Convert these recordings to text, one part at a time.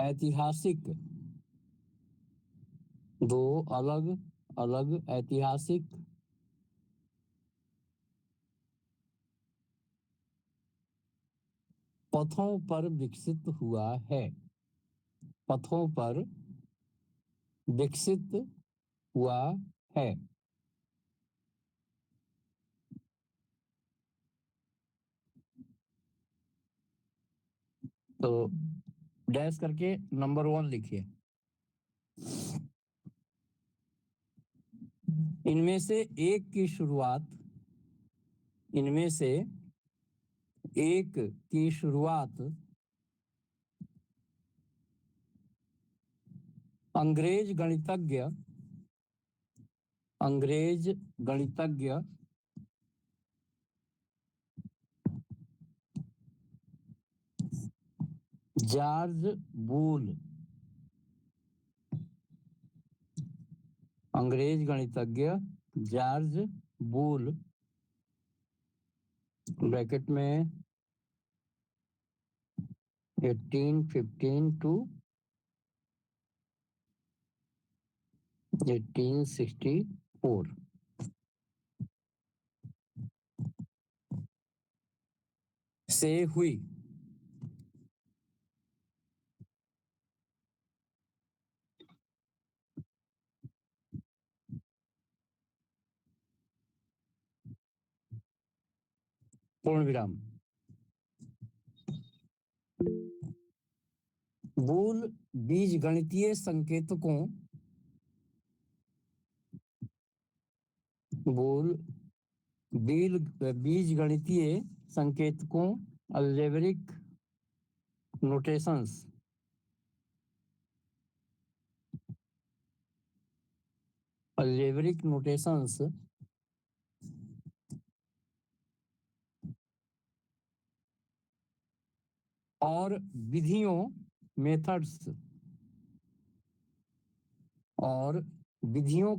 ऐतिहासिक, दो अलग अलग ऐतिहासिक पथों पर विकसित हुआ है। पथों पर विकसित हुआ है। तो डैश करके नंबर 1 लिखिए। इनमें से एक की शुरुआत अंग्रेज गणितज्ञ जॉर्ज बूल, अंग्रेज गणितज्ञ जॉर्ज बूल, ब्रैकेट में 1815 टू 1864 से हुई। पूर्ण विराम। बूल बीजगणितीय संकेतकों बीजगणितीय संकेतकों अलजेब्रिक नोटेशंस और विधियों मेथड्स और विधियों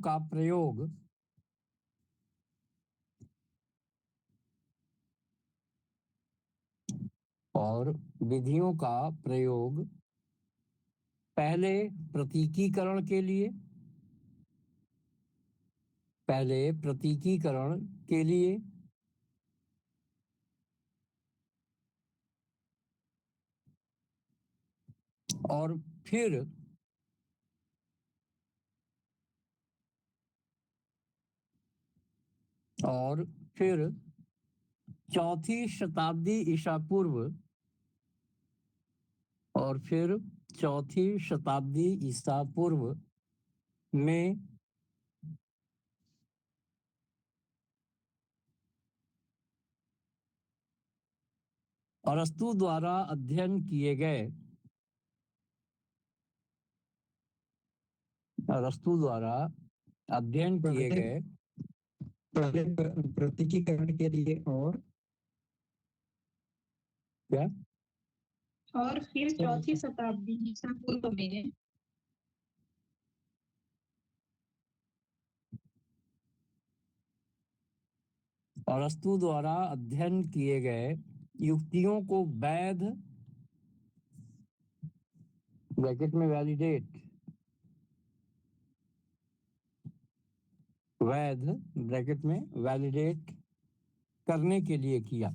का प्रयोग पहले प्रतीकीकरण के लिए और फिर चौथी शताब्दी ईसा पूर्व में अरस्तु द्वारा अध्ययन किए गए पहले प्रतीकीकरण के लिए और क्या और फिर चौथी शताब्दी ईसा पूर्व में अरस्तु द्वारा अध्ययन किए गए युक्तियों को वैध ब्रैकेट में वैलिडेट करने के लिए किया।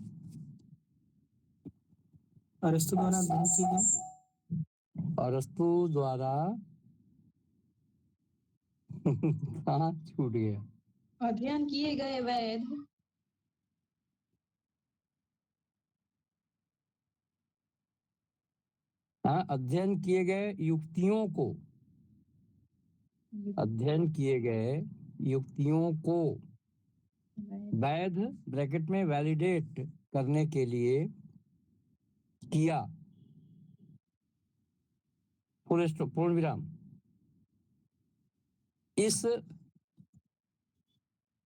अरस्तु द्वारा कहाँ छूट गया? अध्ययन किए गए वैध अध्ययन किए गए युक्तियों को वैध ब्रैकेट में वैलिडेट करने के लिए किया। फुल स्टॉप, पूर्ण विराम। इस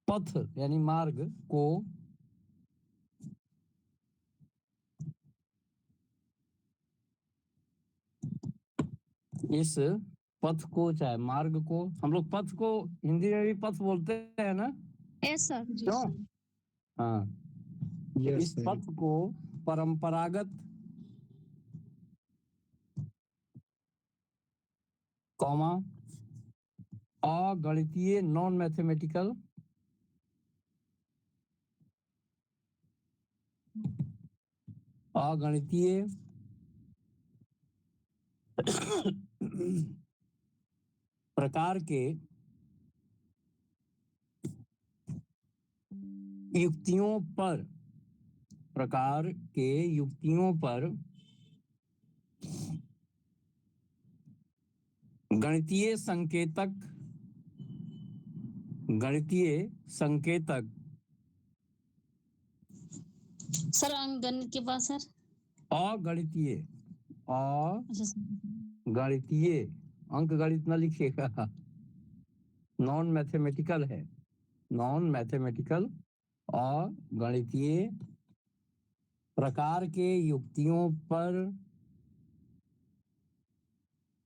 पथ यानी मार्ग को चाहे मार्ग को, हम लोग पथ को हिंदी में भी पथ बोलते हैं ना? Yes sir. क्यों? हाँ, इस पथ को परंपरागत कॉमा अगणितीय नॉन मैथमेटिकल अगणितीय प्रकार के युक्तियों पर प्रकार के युक्तियों पर गणितीय संकेतक सर अंकगणित के पास सर अगणितीय अच्छा सर। गणितीय अंक गणित न लिखिएगा, नॉन मैथमेटिकल है, नॉन मैथमेटिकल और गणितीय प्रकार के युक्तियों पर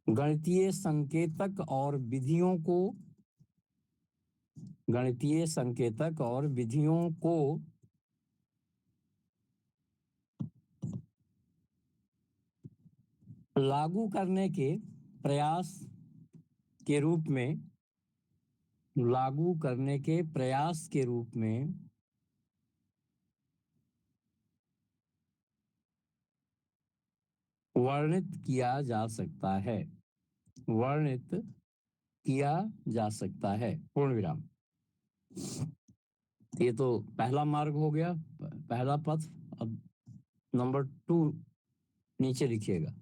गणितीय संकेतक और विधियों को लागू करने के प्रयास के रूप में वर्णित किया जा सकता है। पूर्ण विराम। ये तो पहला मार्ग हो गया, पहला पथ। अब नंबर 2 नीचे लिखिएगा।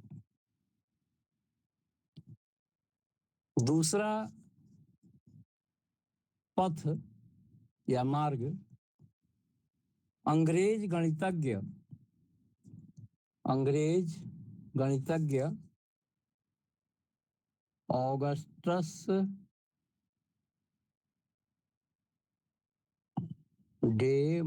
दूसरा पथ या मार्ग अंग्रेज गणितज्ञ ऑगस्टस डे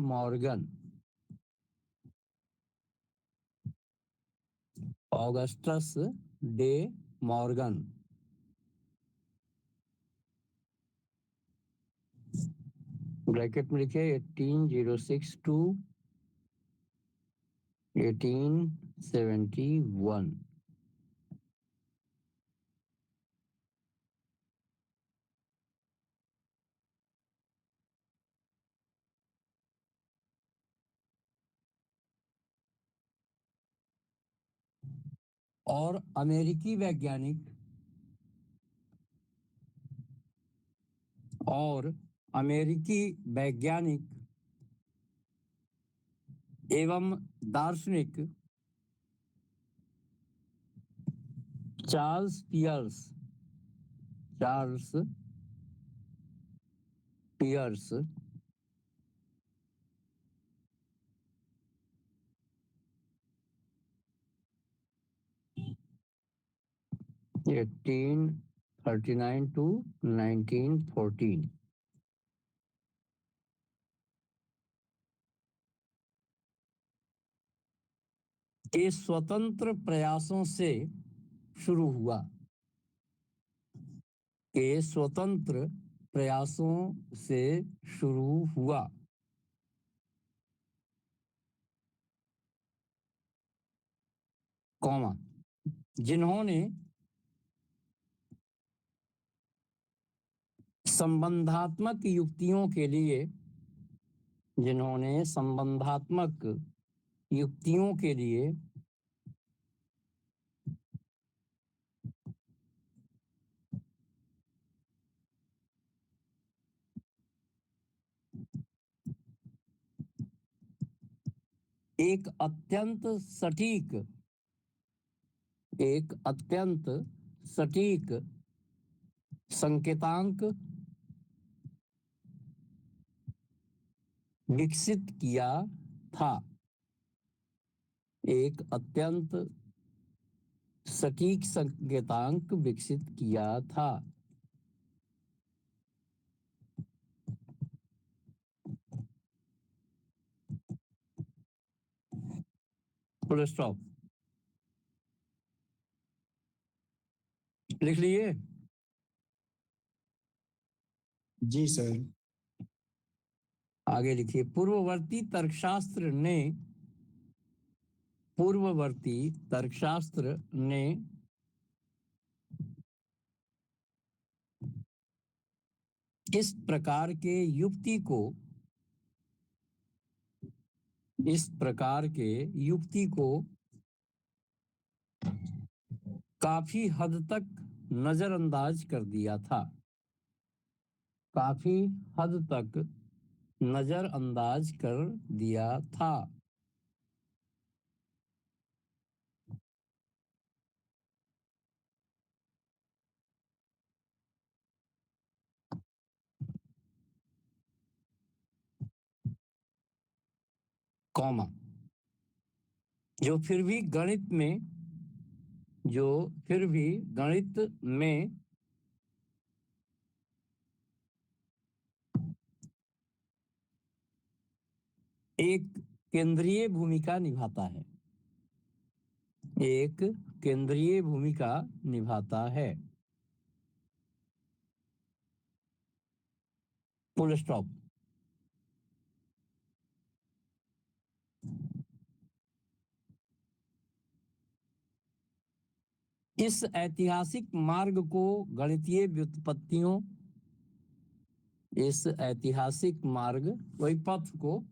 मॉर्गन ब्रैकेट में लिखिए 1806 to 1871। और अमेरिकी वैज्ञानिक एवं दार्शनिक चार्ल्स पियर्स 1839 to 1914 के स्वतंत्र प्रयासों से शुरू हुआ। कॉमा जिन्होंने संबंधात्मक युक्तियों के लिए एक अत्यंत सटीक संकेतांक विकसित किया था। Full stop. लिख लिए? जी सर। आगे लिखिए। पूर्ववर्ती तर्कशास्त्र ने इस प्रकार के युक्ति को काफी हद तक नजरअंदाज कर दिया था। काफी हद तक नजरअंदाज कर दिया था। कॉमा जो फिर भी गणित में एक केंद्रीय भूमिका निभाता है। एक केंद्रीय भूमिका निभाता है। Full stop. इस ऐतिहासिक मार्ग को गणितीय व्युत्पत्तियों इस ऐतिहासिक मार्ग वही पथ को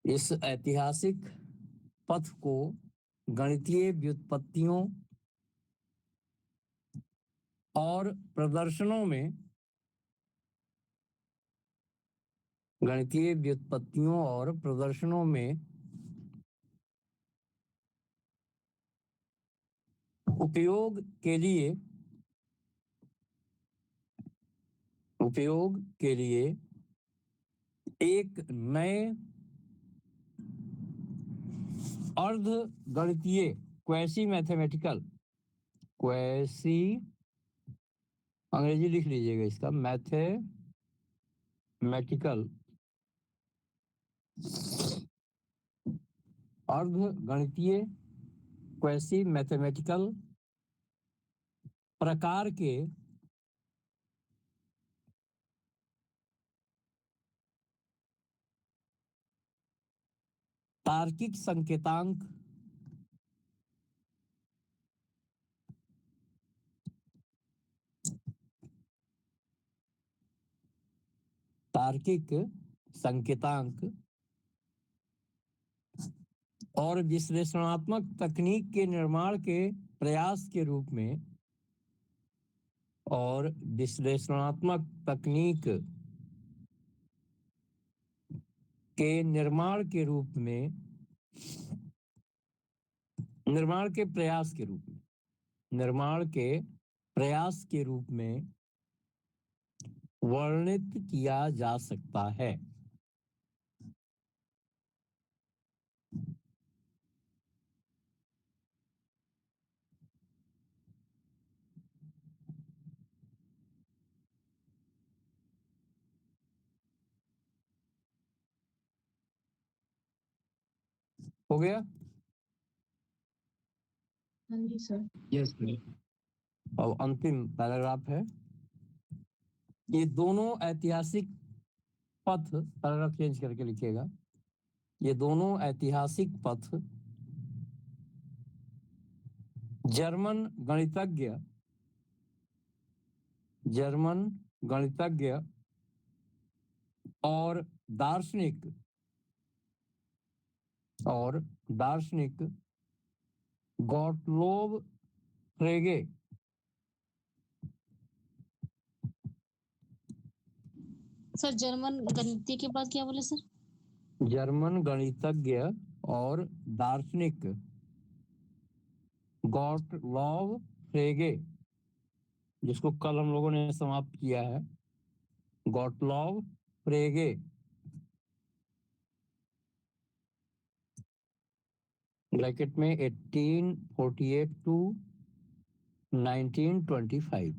इस ऐतिहासिक पथ को गणितीय व्युत्पत्तियों और प्रदर्शनों में गणितीय व्युत्पत्तियों और प्रदर्शनों में उपयोग के लिए एक नए अर्ध गणितीय क्वैसी अंग्रेजी लिख लीजिएगा इसका मैथमेटिकल अर्ध गणितीय क्वैसी मैथमेटिकल प्रकार के तार्किक संकेतांक और विश्लेषणात्मक तकनीक के निर्माण के प्रयास के रूप में निर्माण के प्रयास के रूप में वर्णित किया जा सकता है। हो गया? हाँ जी सर। Yes sir. अब अंतिम पैराग्राफ है। ये दोनों ऐतिहासिक पथ, पैराग्राफ चेंज करके लिखिएगा, ये दोनों ऐतिहासिक पथ जर्मन गणितज्ञ और दार्शनिक गॉटलोब फ्रेगे सर जर्मन गणितीय के बाद क्या बोले सर? जर्मन गणितज्ञ और दार्शनिक गॉटलोब फ्रेगे, जिसको कल हम लोगों ने समाप्त किया है, गॉटलोब फ्रेगे ब्रैकेट में 1848 टू 1925।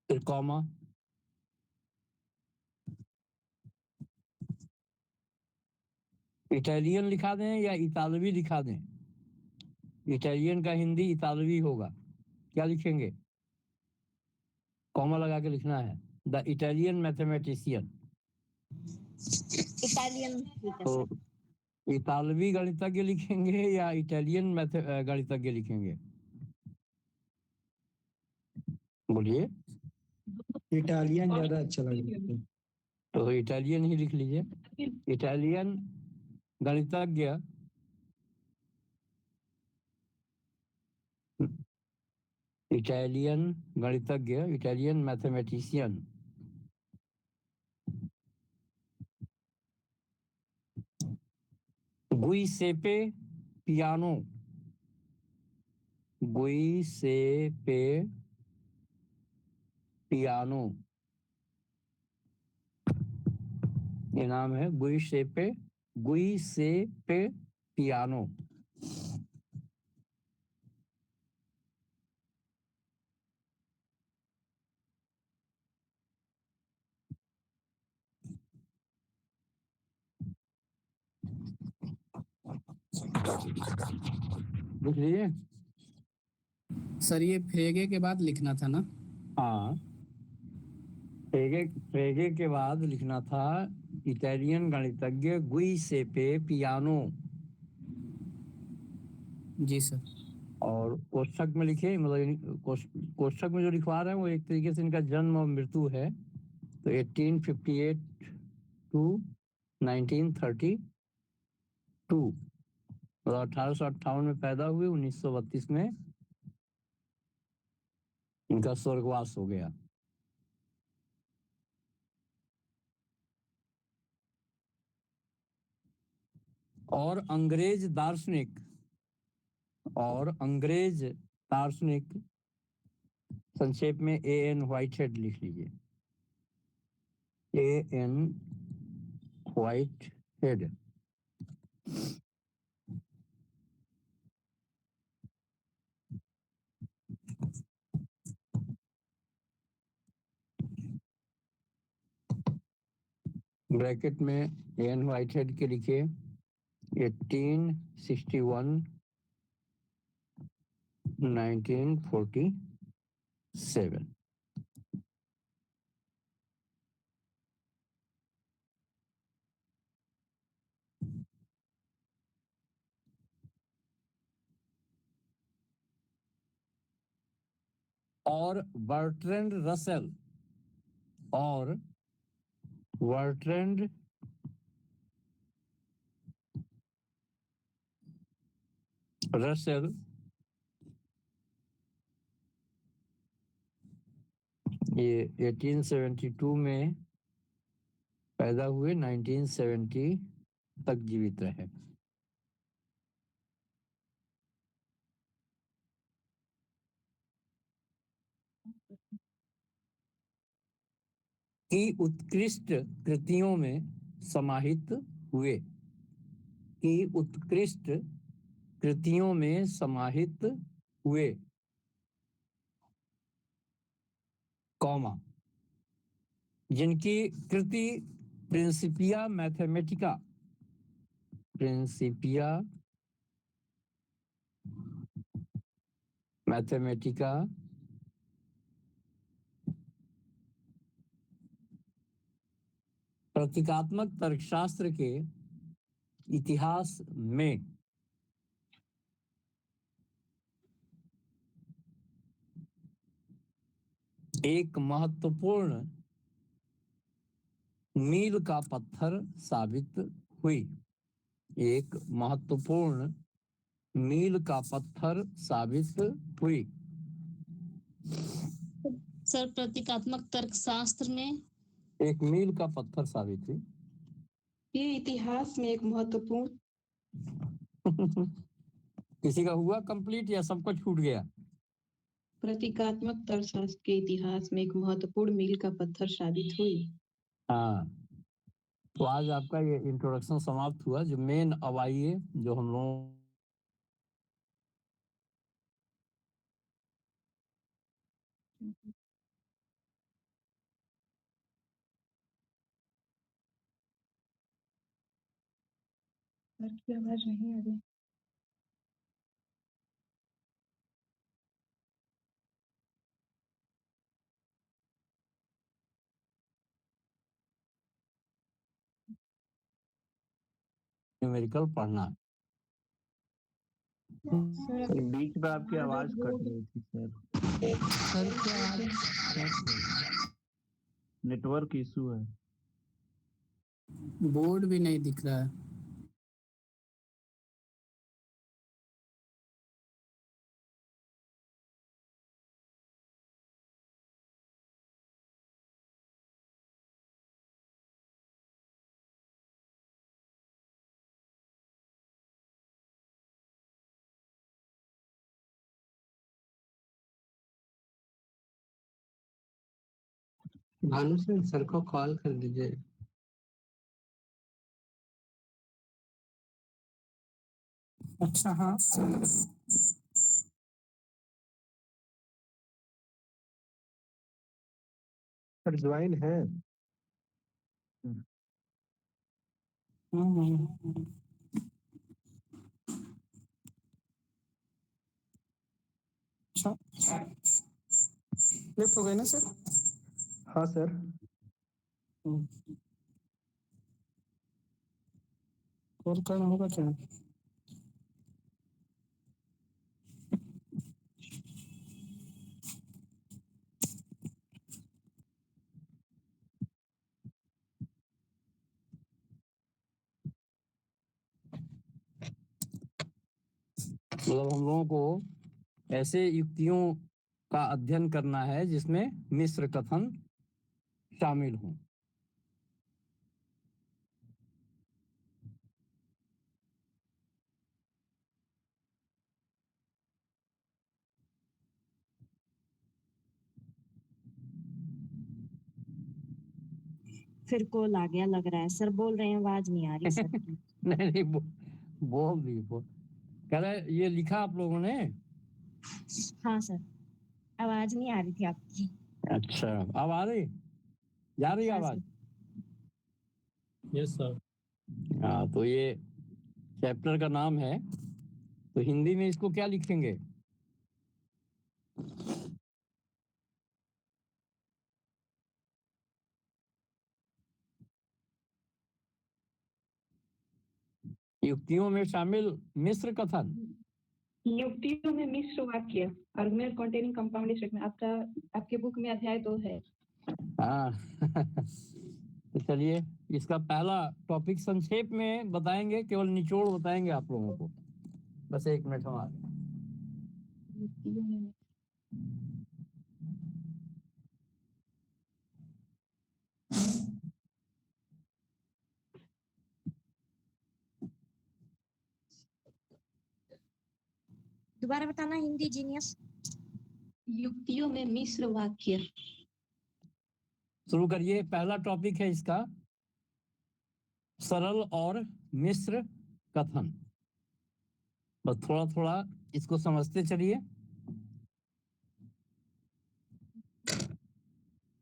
फिर कॉमा, इटालियन लिखा दें या इतालवी लिखा दें? इटालियन का हिंदी इतालवी होगा, क्या लिखेंगे? कॉमा लगा के लिखना है, द इटालियन मैथमेटिशियन। इटालियन। तो इतालवी गणितज्ञ लिखेंगे या इटालियन गणितज्ञ लिखेंगे? बोलिए। इटालियन ज्यादा अच्छा लगता है। तो इटालियन ही लिख लीजिए। इटालियन गणितज्ञ इटालियन मैथमेटिशियन गुइसेपे पियानो। गुइसेपे पियानो ये नाम है। गुइसेपे पियानो। लिख लीजिए। सर ये फ्रेगे के बाद लिखना था ना? हाँ, फ्रेगे के बाद लिखना था इटालियन गणितज्ञ गुइसेपे पियानो। जी सर। और कोष्ठक में लिखे, मतलब कोष्ठक में जो लिखवा रहे हैं वो एक तरीके से इनका जन्म और मृत्यु है। तो 1858 टू 1932, मतलब 1858 में पैदा हुए, 1932 में इनका स्वर्गवास हो गया। और अंग्रेज दार्शनिक संक्षेप में A.N. व्हाइटहेड लिख लीजिए। A.N. व्हाइटहेड। ब्रैकेट में A.N. व्हाइटहेड के लिखिए 1861 1947। और बर्ट्रैंड रसेल ये 1872 में पैदा हुए, 1970 तक जीवित रहे। की उत्कृष्ट कृतियों में समाहित हुए। कॉमा, जिनकी कृति प्रिंसिपिया मैथमेटिका प्रतीकात्मक तर्कशास्त्र के इतिहास में एक महत्वपूर्ण मील का पत्थर साबित हुई। सर प्रतीकात्मक तर्कशास्त्र में एक मील का पत्थर साबित हुई। ये इतिहास में एक महत्वपूर्ण किसी का हुआ कंप्लीट या सबको छूट गया? प्रतीकात्मक तर्कशास्त्र के इतिहास में एक महत्वपूर्ण मील का पत्थर साबित हुई। हाँ, तो आज आपका ये इंट्रोडक्शन समाप्त हुआ। जो मेन अब आइए, जो हम लोग सर की आवाज नहीं आ रही। न्यूमेरिकल पढ़ना। सर बीच में आपकी आवाज कट रही थी सर। सर क्या आज नेटवर्क इशू है। बोर्ड भी नहीं दिख रहा है। भानु सर को कॉल कर दीजिए। अच्छा हाँ सर ज्वाइन है। हम्म। अच्छा लिफ्ट हो गए ना सर? हाँ सर। कॉल करना होगा क्या? मतलब हम लोगों को ऐसे युक्तियों का अध्ययन करना है जिसमें मिश्र कथन शामिल हों। फिर कॉल आ गया लग रहा है। सर बोल रहे हैं आवाज नहीं आ रही सर की। नहीं बोल दी बोल। कह रहे ये लिखा आप लोगों ने? हाँ सर आवाज नहीं आ रही थी आपकी। अच्छा अब आ रही, जा रही हाँ आवाज? Yes sir. हाँ तो ये चैप्टर का नाम है, तो हिंदी में इसको क्या लिखेंगे? युक्तियों में शामिल मिश्र कथन। युक्तियों में मिश्र वाक्य, आर्गुमेंट कॉन्टेनिंग कंपाउंड स्टेटमेंट, आपके बुक में अध्याय 2 है। हाँ तो चलिए इसका पहला टॉपिक संक्षेप में बताएंगे, केवल निचोड़ बताएंगे आप लोगों को। बस 1 मिनट हम आ गए। युक्तियों में दोबारा बताना हिंदी जीनियस। युक्तियों में मिश्र वाक्य। शुरू करिए। पहला टॉपिक है इसका सरल और मिश्र कथन। बस थोड़ा थोड़ा इसको समझते चलिए।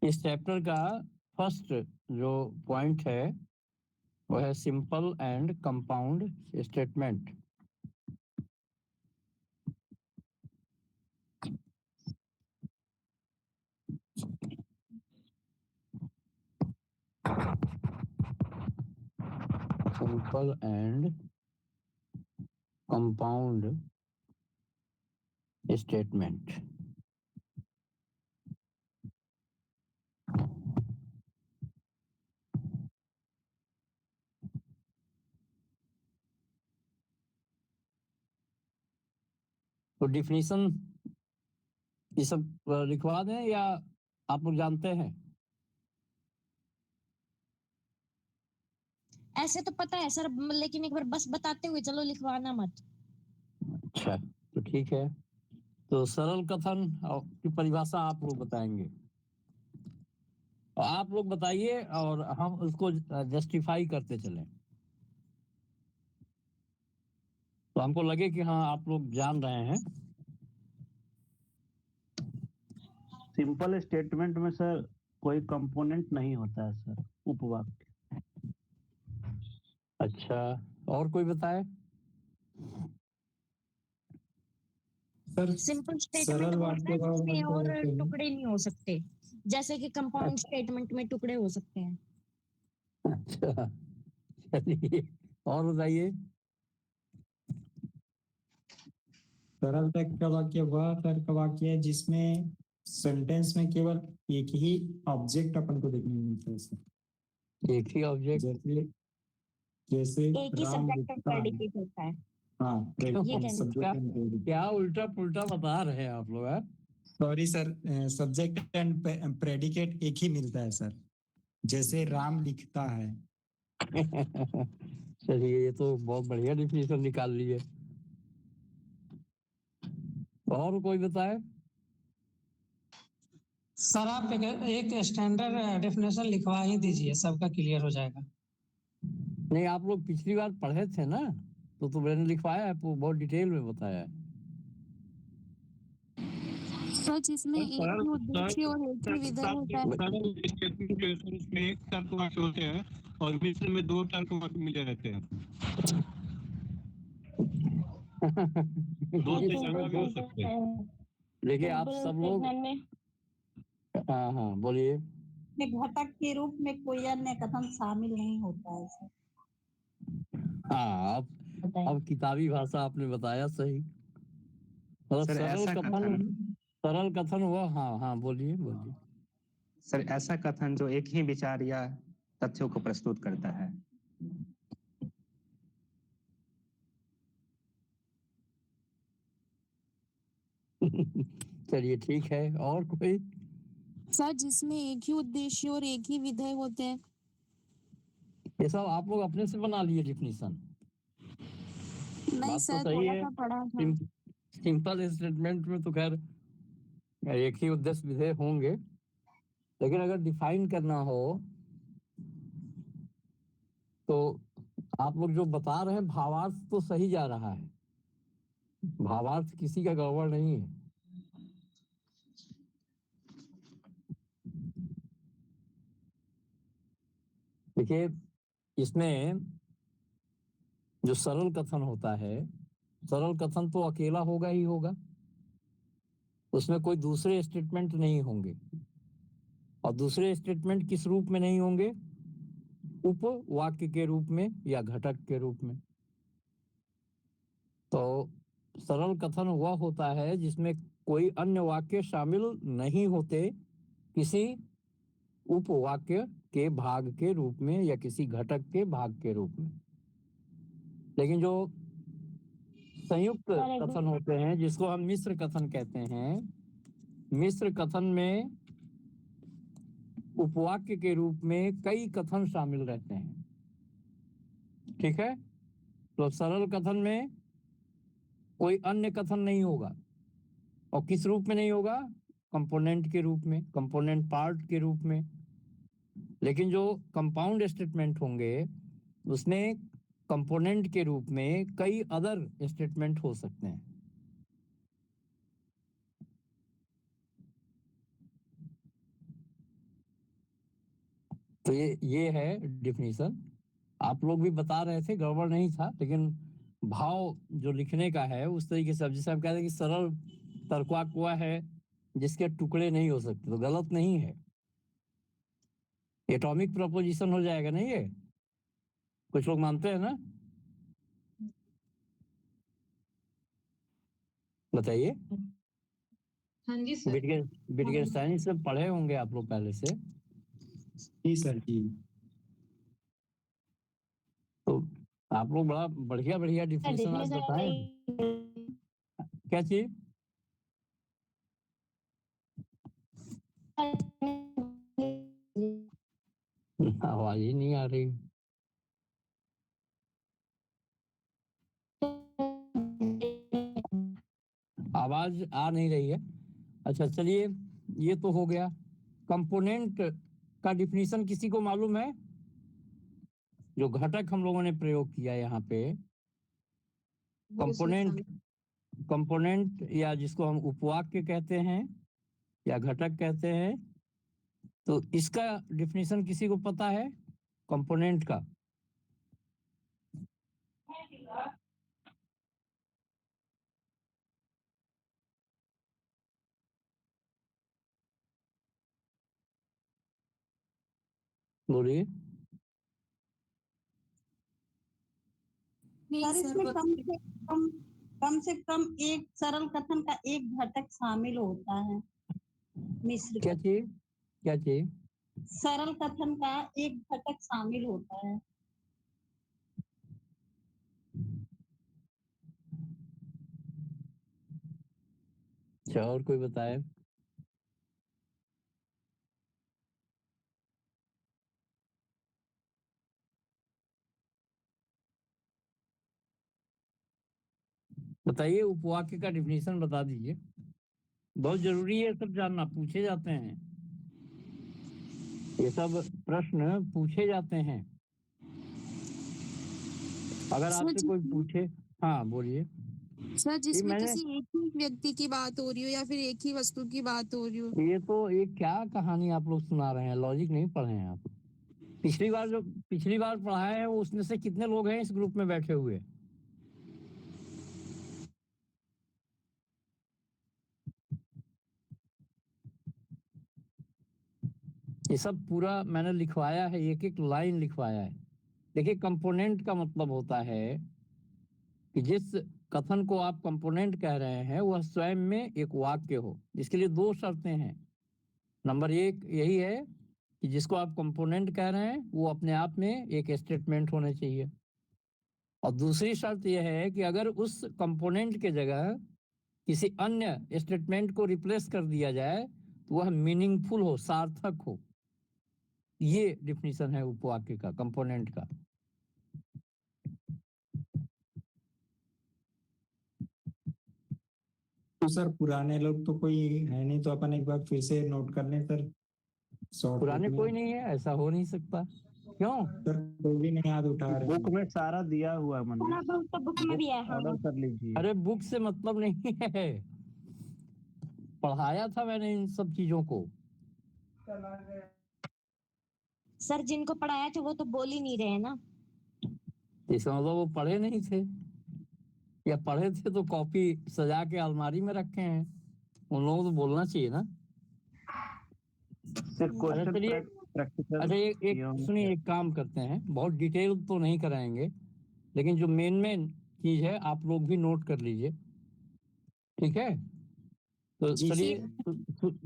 इस चैप्टर का फर्स्ट जो पॉइंट है वो है simple and compound statement. Simple and compound statement. तो डिफिनीशन ये सब लिखवा दें या आप लोग जानते हैं? ऐसे तो पता है सर, लेकिन एक बार बस बताते हुए चलो, लिखवाना मत। अच्छा तो ठीक है। तो सरल कथन की परिभाषा आप लोग बताएंगे, और आप लोग बताइए और हम उसको जस्टिफाई करते चलें, तो हमको लगे कि हाँ आप लोग जान रहे हैं। सिंपल स्टेटमेंट में सर कोई कंपोनेंट नहीं होता है सर, उपवाक्य। अच्छा और कोई बताए? सर सिंपल स्टेटमेंट सरल बोल वाक्य रहे का हैं जिसमें मतलब और होता है। टुकड़े नहीं हो सकते, जैसे कि कंपाउंड स्टेटमेंट में टुकड़े हो सकते हैं। अच्छा चलिए और बताइए। सरल तर्क का वाक्य वह तर्क वाक्य है जिसमें सेंटेंस में केवल एक ही ऑब्जेक्ट अपन को देखने को मिलता है सर। एक ही ऑब्जेक्ट। जैसे जैसे एक ही राम सब्जेक्ट और लिखता है। प्रेडिकेट होता है। हाँ, ये कहना सब्जेक्ट एंड प्रेडिकेट। क्या उल्टा पुल्टा बता रहे हैं आप लोग यार। Sorry sir, subject and predicate एक ही मिलता है सर। जैसे राम लिखता है। चलिए, ये तो बहुत बढ़िया डिफिनेशन निकाल ली है। और कोई बताए। सर आप एक स्टैंडर्ड डेफिनेशन लिखवा ही दीजिए, सबका क्लियर हो जाएगा। नहीं, आप लोग पिछली बार पढ़े थे ना, तो मैंने लिखवाया है, वो बहुत डिटेल में बताया है। सर जिसमें एक ही उद्देश्य और एक ही विधेय होता है। उसमें एक तर्क वाक्य होते हैं और बीच में दो तर्क वाक्य मिले रहते हैं। दो से ज्यादा भी हो सकते हैं। देखिए आप सब लोग। हाँ हाँ बोलिए। घटक के रूप में कोई अन्य कथन शामिल नहीं होता है सर। हाँ, अब किताबी भाषा आपने बताया सही। मतलब सर, ऐसा सरल कथन हुआ। हाँ हाँ बोलिए बोलिए। सर, ऐसा कथन जो एक ही विचार या तथ्यों को प्रस्तुत करता है। चलिए ठीक है। और कोई। सर जिसमें एक ही उद्देश्य और एक ही विधेय होते हैं। ये सब आप लोग अपने से बना लिए डिफिनीशन। नहीं सर, थोड़ा सा पढ़ा था। सिंपल स्टेटमेंट में तो खैर एक ही उद्देश्य विधेय होंगे, लेकिन अगर डिफाइन करना हो तो आप लोग जो बता रहे हैं भावार्थ तो सही जा रहा है। भावार्थ किसी का गड़बड़ नहीं है। देखिए, इसमें जो सरल कथन होता है, सरल कथन तो अकेला होगा ही होगा, उसमें कोई दूसरे स्टेटमेंट नहीं होंगे। और दूसरे स्टेटमेंट किस रूप में नहीं होंगे? उपवाक्य के रूप में या घटक के रूप में। तो सरल कथन वह होता है जिसमें कोई अन्य वाक्य शामिल नहीं होते, किसी उपवाक्य के भाग के रूप में या किसी घटक के भाग के रूप में। लेकिन जो संयुक्त कथन होते हैं, जिसको हम मिश्र कथन कहते हैं, मिश्र कथन में उपवाक्य के रूप में कई कथन शामिल रहते हैं। ठीक है। तो सरल कथन में कोई अन्य कथन नहीं होगा। और किस रूप में नहीं होगा? कंपोनेंट के रूप में, कंपोनेंट पार्ट के रूप में। लेकिन जो कंपाउंड स्टेटमेंट होंगे उसमें कंपोनेंट के रूप में कई अदर स्टेटमेंट हो सकते हैं। तो ये है डिफिनीशन। आप लोग भी बता रहे थे, गड़बड़ नहीं था, लेकिन भाव जो लिखने का है उस तरीके से। अब जैसे हम कहते हैं कि सरल तर्कवाक्य हुआ है जिसके टुकड़े नहीं हो सकते, तो गलत नहीं है। एटॉमिक प्रोपोजिशन हो जाएगा नहीं ये? कुछ लोग मानते हैं ना? बताइए। हाँ जी सर। विटगेनस्टाइन से पढ़े होंगे आप लोग पहले से। जी सर जी। तो आप लोग बड़ा बढ़िया बढ़िया डिफिनेशन आज बताएं। क्या चीज? आवाज ही नहीं आ रही। आवाज आ नहीं रही है। अच्छा चलिए, ये तो हो गया। कंपोनेंट का डिफिनीशन किसी को मालूम है? जो घटक हम लोगों ने प्रयोग किया यहाँ पे, कंपोनेंट या जिसको हम उपवाक्य कहते हैं या घटक कहते हैं, तो इसका डिफिनीशन किसी को पता है कंपोनेंट का? बोलिए। नहीं सर सर, इसमें कम से कम एक सरल कथन का एक घटक शामिल होता है। मिश्र क्या कथन। चीज? क्या चीज? सरल कथन का एक घटक शामिल होता है। अच्छा, और कोई बताए? बताइए, उपवाक्य का डिफिनीशन बता दीजिए। बहुत जरूरी है सब जानना, पूछे जाते हैं ये सब प्रश्न, पूछे जाते हैं। अगर सर आपसे कोई पूछे। हाँ बोलिए। सर जिसमें मैंने किसी एक ही व्यक्ति की बात हो रही हो या फिर एक ही वस्तु की बात हो रही हो। ये तो एक क्या कहानी आप लोग सुना रहे हैं, लॉजिक नहीं पढ़े हैं आप। पिछली बार पढ़ाए हैं वो उसमें से कितने लोग हैं इस ग्रुप में बैठे हुए? ये सब पूरा मैंने लिखवाया है, एक एक लाइन लिखवाया है। देखिए, कंपोनेंट का मतलब होता है कि जिस कथन को आप कंपोनेंट कह रहे हैं वह स्वयं में एक वाक्य हो। इसके लिए दो शर्तें हैं। नंबर एक यही है कि जिसको आप कंपोनेंट कह रहे हैं वो अपने आप में एक स्टेटमेंट होना चाहिए, और दूसरी शर्त यह है कि अगर उस कंपोनेंट के जगह किसी अन्य स्टेटमेंट को रिप्लेस कर दिया जाए तो वह मीनिंगफुल हो, सार्थक हो। ये डिफिनीशन है उपवाक्य का, कंपोनेंट का। तो सर पुराने लोग तो कोई है नहीं, तो अपन एक बार फिर से नोट कर लें सर। पुराने कोई नहीं है, ऐसा हो नहीं सकता। क्यों? सर कोई भी नहीं याद उठा रहे। बुक में सारा दिया हुआ है थोड़ा मनीष, बहुत तो बुक में भी है। हाँ ऑर्डर कर लीजिए। अरे बुक से मतलब नहीं है, पढ़ाया था मैंने इन सब चीजों को। सर जिनको पढ़ाया थे वो तो बोल ही नहीं रहे ना। इसका मतलब वो पढ़े नहीं थे, या पढ़े थे तो कॉपी सजा के अलमारी में रखे हैं। उन लोगों को तो बोलना चाहिए ना। क्वेश्चन चलिए, प्रैक्टिकल। अच्छा एक सुनिए, एक काम करते हैं, बहुत डिटेल तो नहीं कराएंगे, लेकिन जो मेन चीज है आप लोग भी नोट कर लीजिए, ठीक है? तो चलिए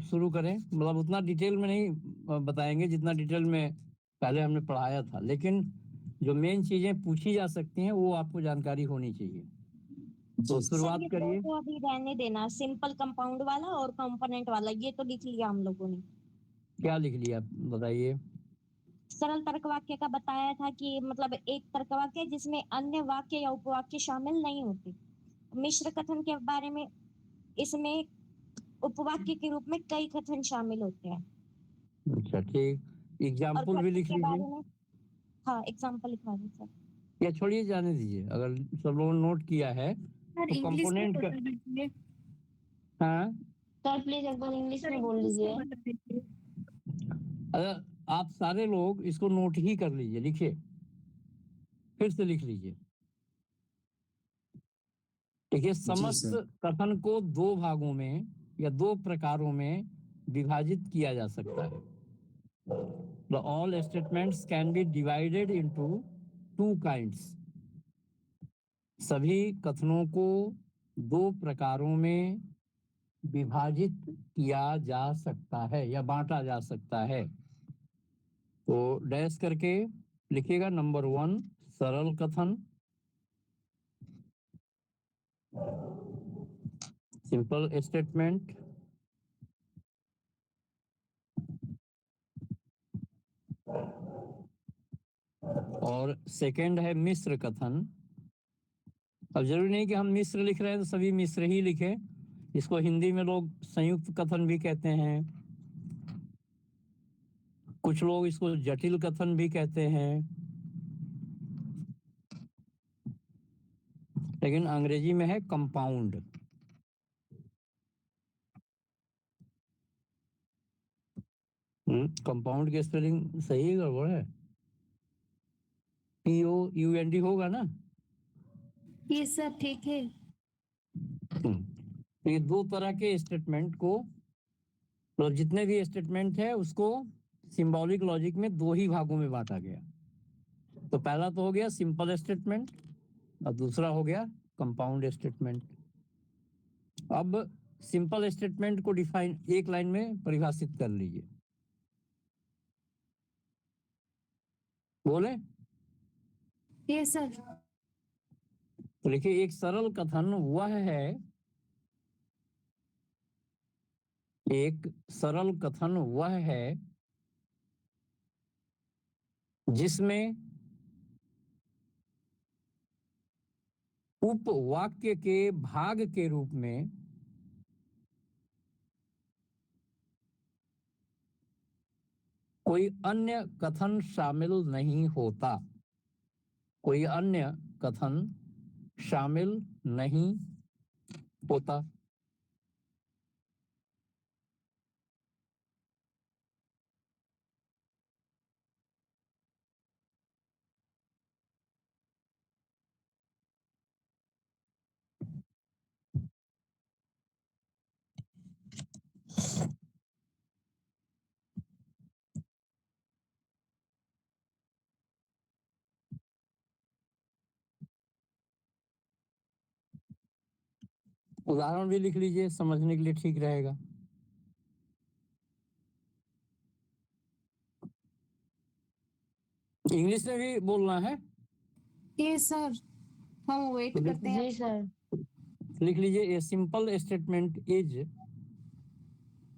शुरू करें। मतलब उतना डिटेल में नहीं बताएंगे जितना डिटेल में पहले हमने पढ़ाया था, लेकिन जो मेन चीजें पूछी जा सकती हैं वो आपको जानकारी होनी चाहिए। तो शुरुआत करिए। तो अभी रहने देना, सिंपल कंपाउंड वाला और कंपोनेंट वाला ये तो लिख लिया हम लोगों ने। क्या लिख लिया बताइए? सरल तर्क वाक्य का बताया था कि मतलब एक तर्क वाक्य जिसमें अन्य वाक्य या उपवाक्य शामिल नहीं होते। मिश्र कथन के बारे में, इसमें उपवाक्य के रूप में कई कथन शामिल होते हैं। अच्छा ठीक, एग्जाम्पल भी लिख लीजिए। हाँ एग्जाम्पल लिखवा दीजिए सर। या छोड़िए, जाने दीजिए, अगर सब लोगों ने नोट किया है तो कंपोनेंट का। हाँ सर प्लीज एक बार इंग्लिश में बोल दीजिए। अगर आप सारे लोग इसको नोट ही कर लीजिए, लिखिए, फिर से लिख लीजिए। देखिए, समस्त कथन को दो भागों में या दो प्रकारों में विभाजित किया जा सकता है। The all statements can be divided into two kinds. सभी कथनों को दो प्रकारों में विभाजित किया जा सकता है या बांटा जा सकता है। तो डैश करके लिखिएगा। नंबर 1 सरल कथन, सिंपल स्टेटमेंट। और सेकंड है मिश्र कथन। अब जरूरी नहीं कि हम मिश्र लिख रहे हैं तो सभी मिश्र ही लिखें, इसको हिंदी में लोग संयुक्त कथन भी कहते हैं, कुछ लोग इसको जटिल कथन भी कहते हैं, लेकिन अंग्रेजी में है कंपाउंड। कंपाउंड की स्पेलिंग सही गड़बड़ है, POUND होगा ना? ये सब ठीक है। ये दो तरह के स्टेटमेंट को, तो जितने भी स्टेटमेंट है उसको सिंबॉलिक लॉजिक में दो ही भागों में बांटा गया। तो पहला तो हो गया सिंपल स्टेटमेंट और दूसरा हो गया कंपाउंड स्टेटमेंट। अब सिंपल स्टेटमेंट को डिफाइन एक लाइन में परिभाषित कर लीजिए। बोले यस सर। तो देखिए, एक सरल कथन वह है, एक सरल कथन वह है जिसमें उपवाक्य के भाग के रूप में कोई अन्य कथन शामिल नहीं होता, कोई अन्य कथन शामिल नहीं होता। उदाहरण भी लिख लीजिए, समझने के लिए ठीक रहेगा। इंग्लिश में भी बोलना है? यस सर, हम वेट करते हैं। जी सर। लिख लीजिए, a simple statement is,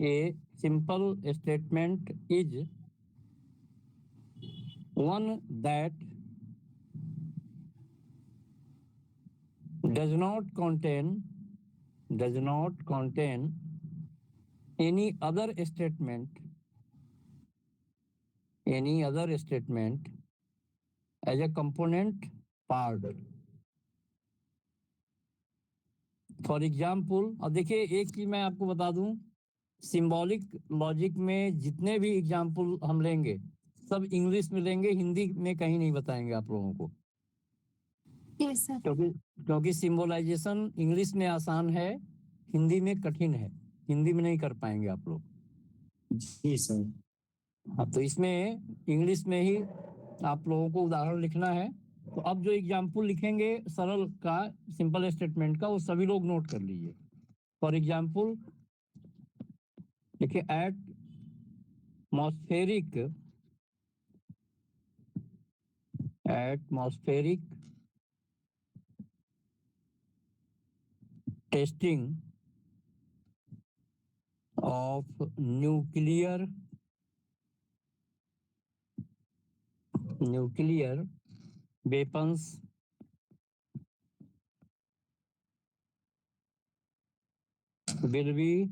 a simple statement is one that does not contain any other statement as a component part. For example, अब देखिए एक चीज मैं आपको बता दूं, सिंबॉलिक लॉजिक में जितने भी एग्जाम्पल हम लेंगे सब इंग्लिश में लेंगे, हिंदी में कहीं नहीं बताएंगे आप लोगों को। Yes sir. क्योंकि सिंबोलाइजेशन इंग्लिश में आसान है, हिंदी में कठिन है, हिंदी में नहीं कर पाएंगे आप लोग। जी सर। हाँ, तो इसमें इंग्लिश में ही आप लोगों को उदाहरण लिखना है। तो अब जो एग्जाम्पल लिखेंगे सरल का, सिंपल स्टेटमेंट का, वो सभी लोग नोट कर लीजिए। फॉर एग्जाम्पल देखिए, atmospheric testing of nuclear weapons will be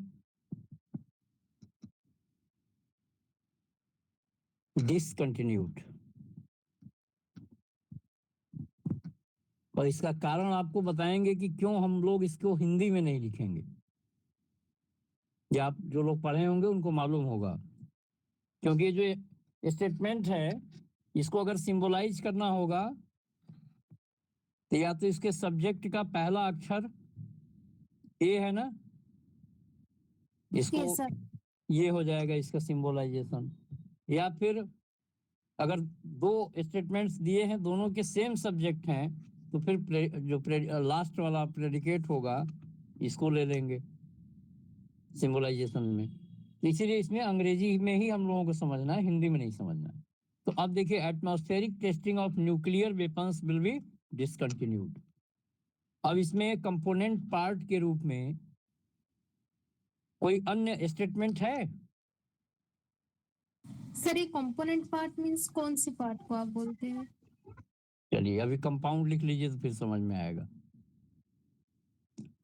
discontinued। और इसका कारण आपको बताएंगे कि क्यों हम लोग इसको हिंदी में नहीं लिखेंगे। या आप जो लोग पढ़े होंगे उनको मालूम होगा, क्योंकि जो स्टेटमेंट है इसको अगर सिंबलाइज करना होगा तो या तो इसके सब्जेक्ट का पहला अक्षर ए है ना, इसको यस सर। ये हो जाएगा इसका सिंबलाइजेशन। या फिर अगर दो स्टेटमेंट्स दिए हैं, दोनों के सेम सब्जेक्ट हैं, तो फिर जो लास्ट वाला प्रेडिकेट होगा इसको ले लेंगे सिंबलाइजेशन में। तो इसीलिए इसमें अंग्रेजी में ही हम लोगों को समझना है, हिंदी में नहीं समझना है। तो अब देखिए, atmospheric testing of nuclear weapons will be discontinued. अब इसमें कंपोनेंट पार्ट के रूप में कोई अन्य स्टेटमेंट है? सर, ये कंपोनेंट पार्ट मींस कौन सी पार्ट को आप बोलते हैं? चलिए अभी कंपाउंड लिख लीजिए तो फिर समझ में आएगा।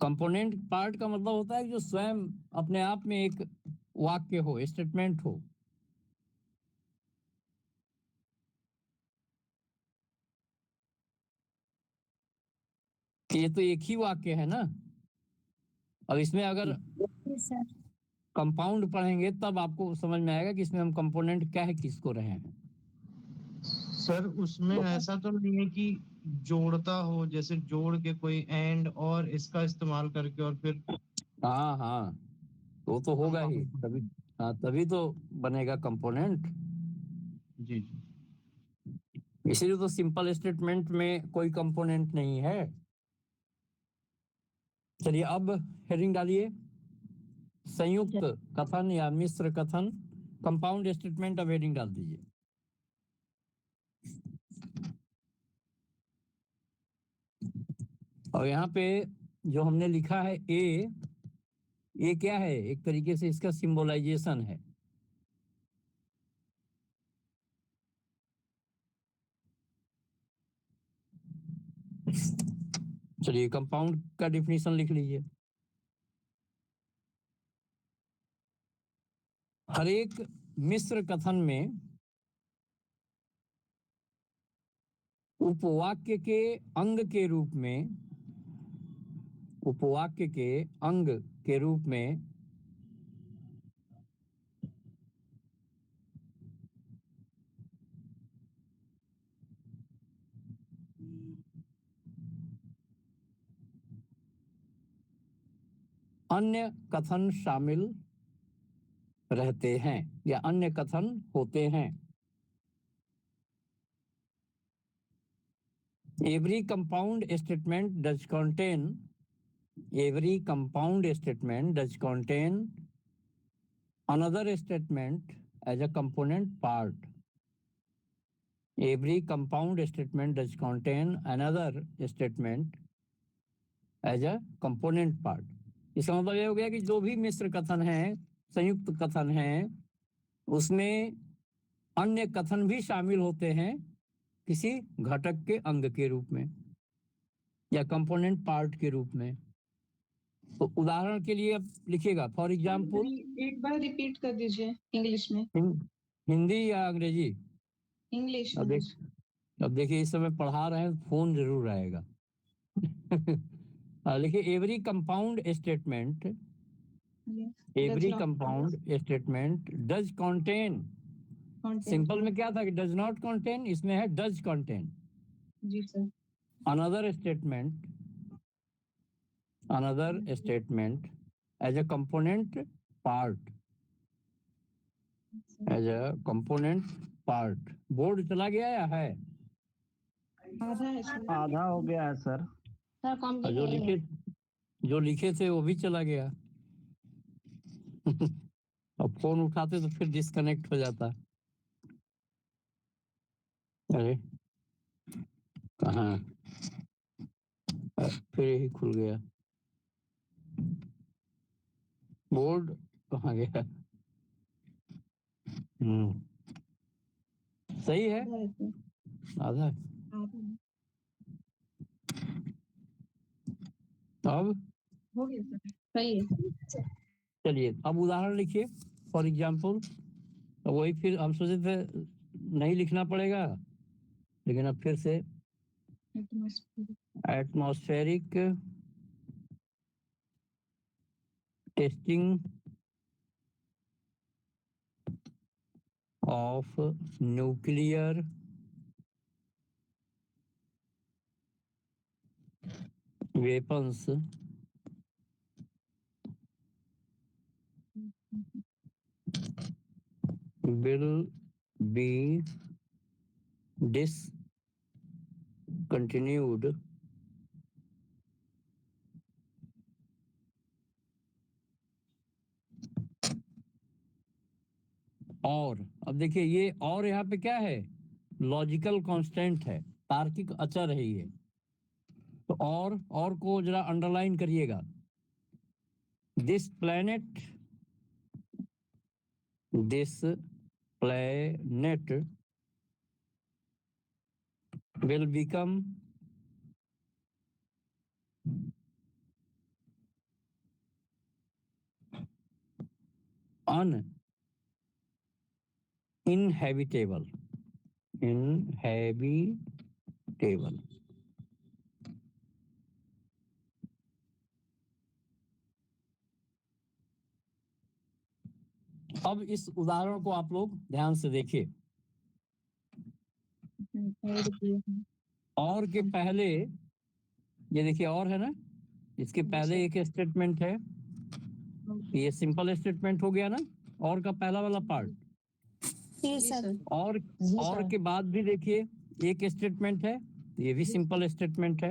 कंपोनेंट पार्ट का मतलब होता है जो स्वयं अपने आप में एक वाक्य हो, स्टेटमेंट हो। ये तो एक ही वाक्य है ना। अब इसमें अगर सर कंपाउंड पढ़ेंगे तब आपको समझ में आएगा कि इसमें हम कंपोनेंट कह किसको रहे हैं। सर उसमें ऐसा तो नहीं है कि जोड़ता हो, जैसे जोड़ के कोई एंड और इसका इस्तेमाल करके और फिर। हाँ, वो तो होगा ही तभी। हाँ, तभी तो बनेगा कंपोनेंट। जी जी। इसीलिए तो सिंपल स्टेटमेंट में कोई कंपोनेंट नहीं है। चलिए अब हेडिंग डालिए, संयुक्त कथन या मिश्र कथन, कंपाउंड स्टेटमेंट। अब हेडिंग डाल दीजिए। और यहाँ पे जो हमने लिखा है ए क्या है? एक तरीके से इसका सिंबलाइजेशन है। चलिए कंपाउंड का डिफिनीशन लिख लीजिए। हर एक मिश्र कथन में उपवाक्य के अंग के रूप में, उपवाक्य के अंग के रूप में अन्य कथन शामिल रहते हैं या अन्य कथन होते हैं। Every compound statement does contain another statement as a component part. Every compound statement does contain another statement as a component part. इसका मतलब ये हो गया कि जो भी मिश्र कथन है, संयुक्त कथन है, उसमें अन्य कथन भी शामिल होते हैं किसी घटक के अंग के रूप में या कंपोनेंट पार्ट के रूप में। तो उदाहरण के लिए अब लिखिएगा, फॉर एग्जाम्पल। एक बार रिपीट कर दीजिए इंग्लिश में। हिंदी या अंग्रेजी? इंग्लिश। अब देखिए इस समय पढ़ा रहे हैं, फोन जरूर आएगा। लिखिए every compound statement, every compound statement does contain. Simple में क्या था कि डज नॉट कंटेन, इसमें है डज कंटेन। जी sir. Another statement as a component part, as a component part. Board चला गया या है? आधा है सर। आधा हो गया है सर। और जो लिखे थे वो भी चला गया। अब फोन उठाते तो फिर डिस्कनेक्ट हो जाता। अरे कहाँ, फिर यही खुल गया। बोर्ड कहाँ गया? सही है, आधा है। अब हो गया सर, सही है। चलिए अब उदाहरण लिखिए, फॉर एग्जाम्पल। तो वही फिर हम सोचे थे नहीं लिखना पड़ेगा, लेकिन अब फिर से atmospheric testing of nuclear weapons will be discontinued और, अब देखिए ये और यहाँ पे क्या है? लॉजिकल कांस्टेंट है, तार्किक अचर है ये। तो और को जरा अंडरलाइन करिएगा। This planet will become uninhabitable. अब इस उदाहरण को आप लोग ध्यान से देखिए। और के पहले ये देखिए और है ना, इसके पहले एक स्टेटमेंट है, ये सिंपल स्टेटमेंट हो गया ना, और का पहला वाला पार्ट। सर। और के बाद भी देखिए एक स्टेटमेंट है, ये भी सिंपल स्टेटमेंट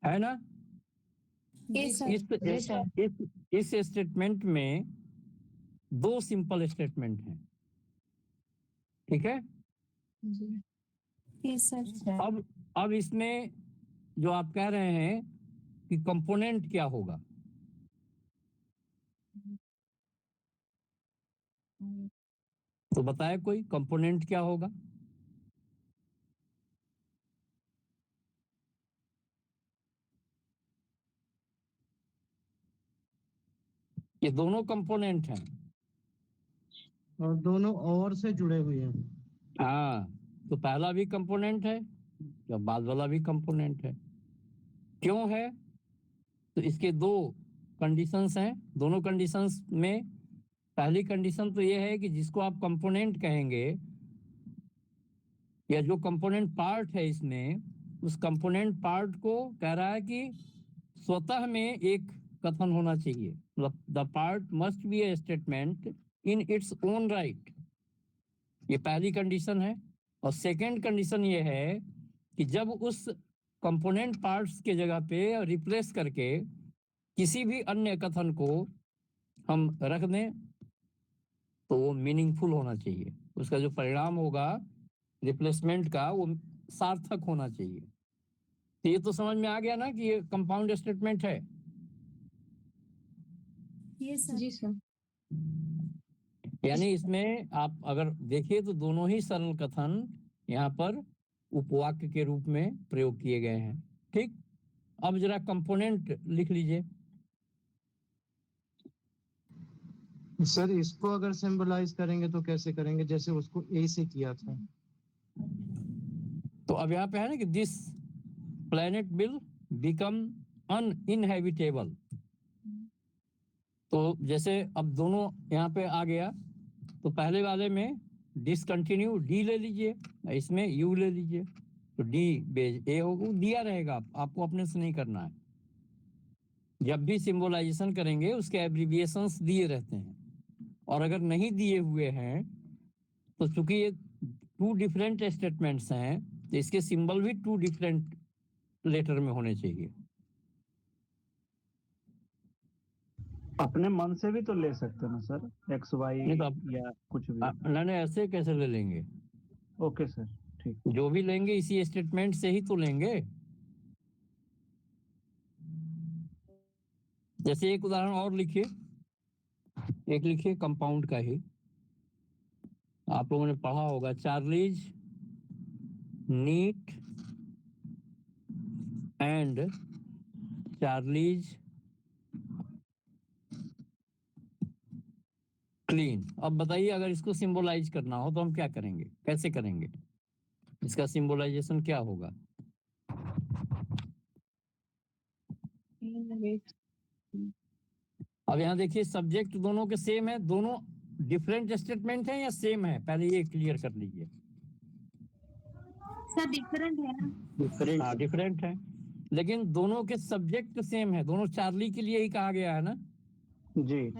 है ना? Yes sir. इस स्टेटमेंट में 2 सिंपल स्टेटमेंट हैं, ठीक है? Yes sir. अब इसमें जो आप कह रहे हैं कि कंपोनेंट क्या होगा, तो बताए कोई कंपोनेंट क्या होगा? ये दोनों कंपोनेंट हैं और दोनों और से जुड़े हुए हैं। हाँ, तो पहला भी कंपोनेंट है, या बाद वाला भी कंपोनेंट है। क्यों है? तो इसके 2 कंडीशंस हैं। दोनों कंडीशंस में पहली कंडीशन तो ये है कि जिसको आप कंपोनेंट कहेंगे, या जो कंपोनेंट पार्ट है इसमें, उस कंपोनेंट पार्ट को कह रहा है कि स्वतः में एक कथन होना चाहिए, मतलब the part must be A statement in its own right. ये पहली कंडीशन है। और सेकंड कंडीशन ये है कि जब उस कंपोनेंट पार्ट्स के जगह पे रिप्लेस करके किसी भी अन्य कथन को हम रख दें, तो वो मीनिंगफुल होना चाहिए। उसका जो परिणाम होगा रिप्लेसमेंट का, वो सार्थक होना चाहिए। तो ये तो समझ में आ गया ना कि ये कंपाउंड स्टेटमेंट है। Yes sir. जी सर। यानी इसमें आप अगर देखिए तो दोनों ही सरल कथन यहाँ पर उपवाक्य के रूप में प्रयोग किए गए हैं। ठीक, अब जरा कंपोनेंट लिख लीजिए। सर इसको अगर सिंबलाइज करेंगे तो कैसे करेंगे, जैसे उसको ए से किया था? तो अब यहाँ पे है ना कि दिस प्लेनेट विल बिकम अनइनहेबिटेबल। तो जैसे अब दोनों यहाँ पे आ गया, तो पहले वाले में डिसकंटिन्यू डी ले लीजिए, इसमें यू ले लीजिए, तो डी बेज ए होगा, दिया रहेगा, आपको अपने से नहीं करना है। जब भी सिंबलाइजेशन करेंगे उसके एब्रिविएशंस दिए रहते हैं, और अगर नहीं दिए हुए हैं तो चूंकि ये 2 डिफरेंट स्टेटमेंट्स हैं, तो इसके सिंबल भी 2 डिफरेंट लेटर में होने चाहिए। अपने मन से भी तो ले सकते हैं ना सर, एक्स वाई या कुछ भी। नहीं, ऐसे कैसे ले लेंगे? ओके सर, ठीक। जो भी लेंगे इसी स्टेटमेंट से ही तो लेंगे। जैसे एक उदाहरण और लिखिए, एक लिखिए कंपाउंड का ही, आप लोगों ने पढ़ा होगा, Charlie's neat and Charlie's clean. अब बताइए अगर इसको सिंबलाइज करना हो तो हम क्या करेंगे, कैसे करेंगे? इसका सिंबलाइजेशन क्या होगा? अब यहाँ देखिए सब्जेक्ट दोनों के सेम है, दोनों डिफरेंट स्टेटमेंट है या सेम है? पहले ये क्लियर कर लीजिए। सर डिफरेंट है ना? डिफरेंट है, लेकिन दोनों के सब्जेक्ट सेम है, दोनों चार्ली के लिए ही कहा गया है ना जी।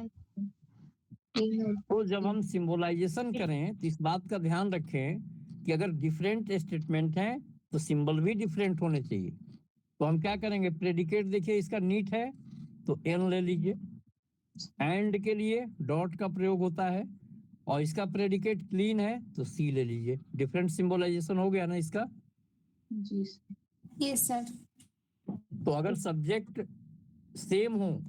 तो जब हम सिंबलाइजेशन करें तो इस बात का ध्यान रखें कि अगर डिफरेंट स्टेटमेंट हैं तो सिंबल भी डिफरेंट होने चाहिए। तो हम क्या करेंगे, प्रेडिकेट देखिए इसका नीट है तो एन ले लीजिए, एंड के लिए डॉट का प्रयोग होता है, और इसका प्रेडिकेट क्लीन है तो सी ले लीजिए। डिफरेंट सिंबलाइजेशन हो गया ना इसका? जी सर। Yes sir. तो अगर सब्जेक्ट सेम हो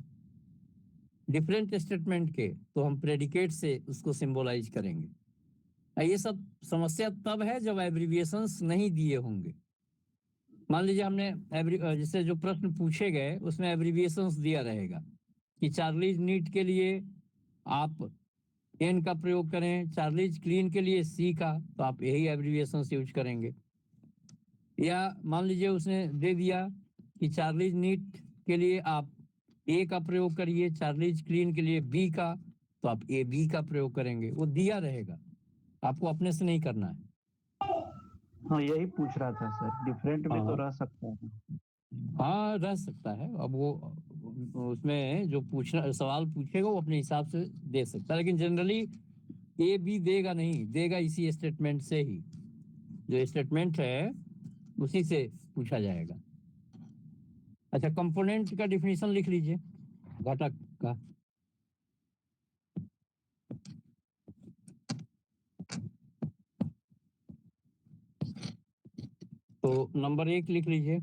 डिफरेंट स्टेटमेंट के, तो हम प्रेडिकेट से उसको सिंबलाइज करेंगे। ये सब समस्या तब है जब एब्रिविएशंस नहीं दिए होंगे। मान लीजिए हमने जैसे जो प्रश्न पूछे गए उसमें एब्रिविएशंस दिया रहेगा कि चार्लीज नीट के लिए आप एन का प्रयोग करें, चार्लीज क्लीन के लिए सी का, तो आप यही एब्रिविएशंस यूज करेंगे। या मान लीजिए उसने दे दिया कि चार्लीज नीट के लिए आप ए का प्रयोग करिए, चार्लीज क्लीन के लिए बी का, तो आप ए बी का प्रयोग करेंगे। वो दिया रहेगा, आपको अपने से नहीं करना है। हाँ यही पूछ रहा था सर, डिफरेंट भी तो रह सकता है। हाँ रह सकता है, अब वो उसमें जो पूछना सवाल पूछेगा वो अपने हिसाब से दे सकता है, लेकिन जनरली ए बी देगा नहीं, देगा इसी स्टेटमेंट से ही, जो स्टेटमेंट है उसी से पूछा जाएगा। अच्छा, कंपोनेंट का डिफिनीशन लिख लीजिए घटक का। तो नंबर 1 लिख लीजिए।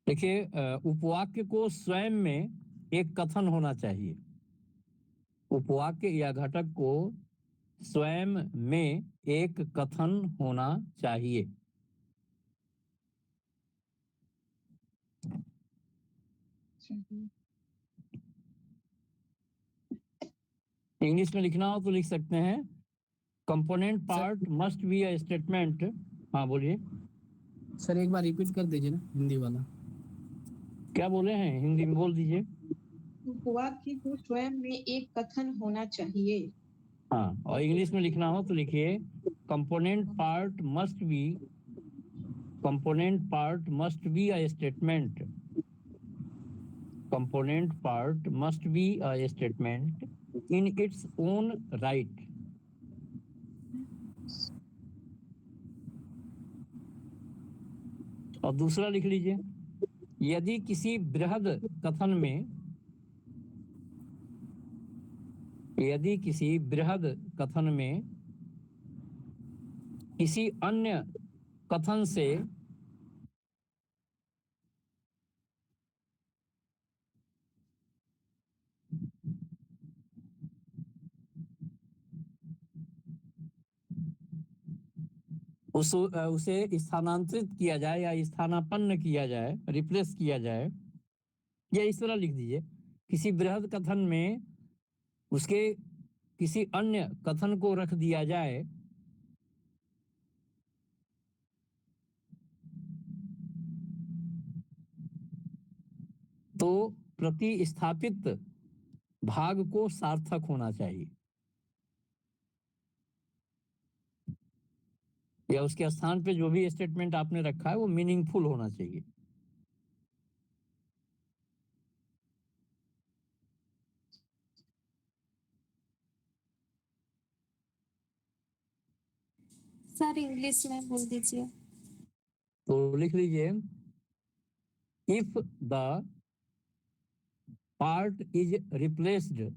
देखिए, उपवाक्य को स्वयं में एक कथन होना चाहिए। उपवाक्य या घटक को स्वयं में एक कथन होना चाहिए। इंग्लिश में लिखना हो तो लिख सकते हैं, component part must be a statement. हाँ बोलिए सर, एक बार रिपीट कर दीजिए ना हिंदी वाला। क्या बोले हैं, हिंदी में बोल दीजिए। वाक्य को स्वयं में एक कथन होना चाहिए। हाँ, और इंग्लिश में लिखना हो तो लिखिए, component part must be a statement. Component part must be a statement in its own right. और दूसरा लिख लीजिए, यदि किसी बृहद कथन में किसी अन्य कथन से उसे स्थानांतरित किया जाए या स्थानापन्न किया जाए, रिप्लेस किया जाए, या इस तरह लिख दीजिए, किसी बृहद कथन में उसके किसी अन्य कथन को रख दिया जाए तो प्रतिस्थापित भाग को सार्थक होना चाहिए, या उसके स्थान पे जो भी स्टेटमेंट आपने रखा है वो मीनिंगफुल होना चाहिए। सर इंग्लिश में बोल दीजिए। तो लिख लीजिए, if the part is replaced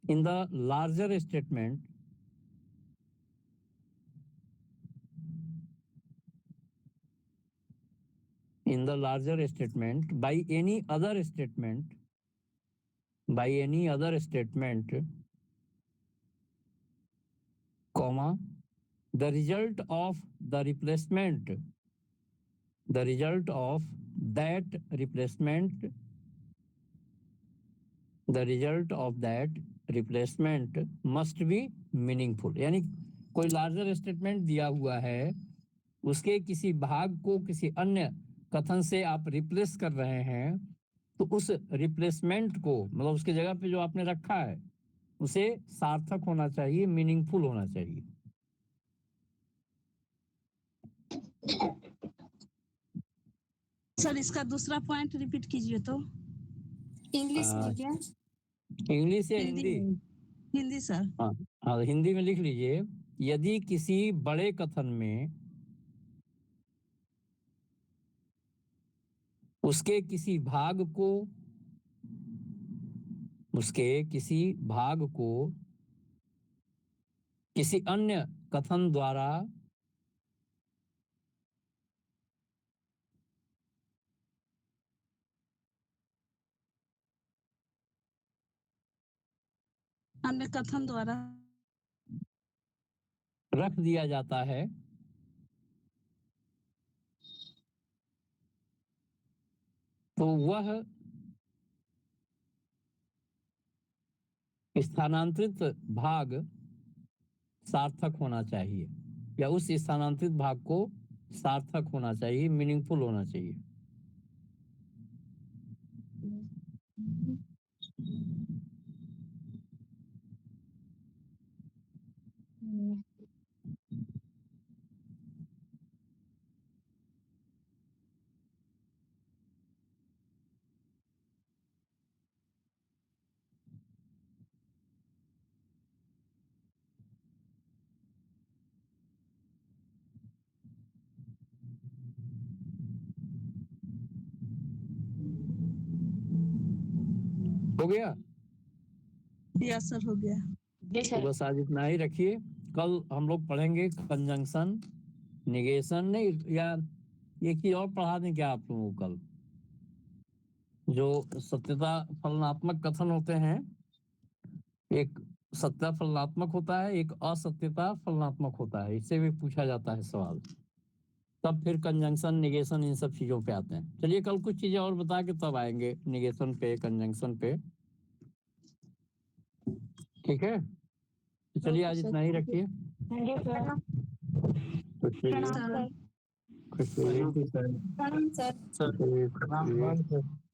in the larger statement by any other statement, comma, the result of that replacement must be meaningful। यानी कोई लार्जर स्टेटमेंट दिया हुआ है, उसके किसी भाग को किसी अन्य कथन से आप रिप्लेस कर रहे हैं, तो उस रिप्लेसमेंट को, मतलब उसकी जगह पे जो आपने रखा है, उसे सार्थक होना चाहिए, मीनिंगफुल होना चाहिए। सर इसका दूसरा पॉइंट रिपीट कीजिए तो। इंग्लिश में क्या? इंग्लिश या हिंदी? हिंदी सर। हाँ, हिंदी में लिख लीजिए, यदि किसी बड़े कथन में उसके किसी भाग को किसी अन्य कथन द्वारा अन्य कथन द्वारा रख दिया जाता है, तो वह स्थानांतरित भाग सार्थक होना चाहिए, या उस स्थानांतरित भाग को सार्थक होना चाहिए, मीनिंगफुल होना चाहिए। हो गया? यस सर, हो गया। तो बस आज इतना ही रखिए। कल हम लोग पढ़ेंगे कंजंक्शन, निगेशन, नहीं या एक चीज और पढ़ा दें क्या आप लोगों को कल? जो सत्यता फलनात्मक कथन होते हैं, एक सत्य फलनात्मक होता है, एक असत्यता फलनात्मक होता है, इससे भी पूछा जाता है सवाल। तब फिर कंजंक्शन, निगेशन, इन सब चीजों पे आते हैं। चलिए कल कुछ चीजें और बता के तब आएंगे निगेशन पे, कंजंक्शन पे। ठीक है, तो चलिए आज इतना ही रखिए। खुश रहिए। प्रणाम सर। खुश रहिए। सर प्रणाम सर। खुश रहिए।